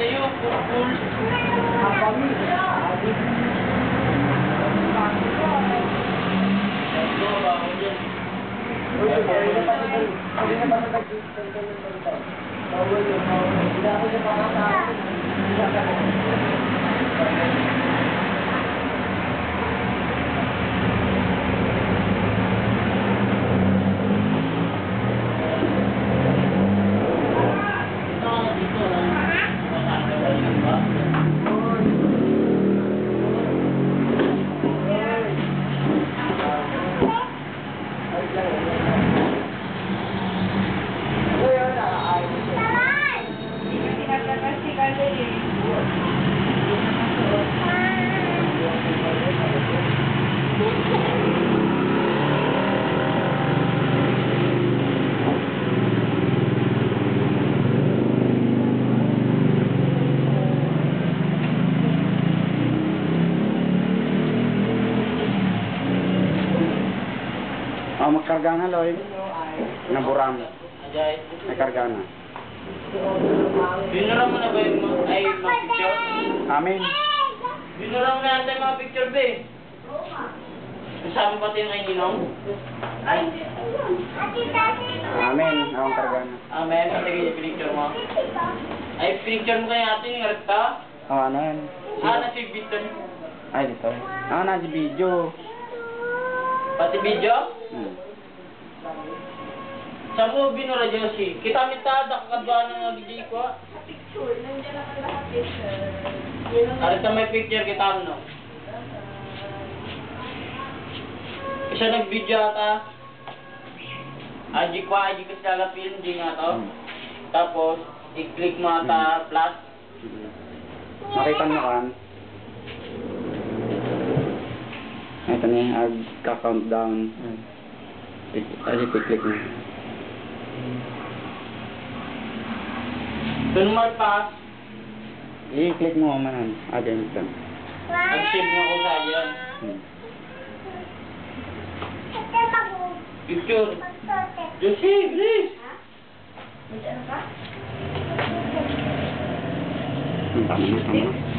sa'yo. Cool. Magkarga na, Lloyd. Naburam. May karga na. Binura mo na ba yung mga picture? Amin. Binura mo na yata yung mga picture, be. Kasama pati yung kay Ninong? Amin. Akong karga na. Amen. Sige yung pinicture mo. Ay, pinicture mo kaya natin yung rekta? Ano yan? Na si Biton. Ay, dito. Na si video. Pati video? Sa mo binura Josie, kita mitada kakadwa ng DJ ko. Picture, nandiyan naman lahat picture. Arita may picture kita no. Isa nag-video ata. Aji ko sila film di nga to. Tapos i-click mo ata plus. Nakita mo kan? Ito na yung countdown. Ay, click mo. Normal pass. I-click mo manan. Dyan ito. Nag-save nga ko sa yan. Picture. Josie, please. Nandiyan ka? Tama na, tama.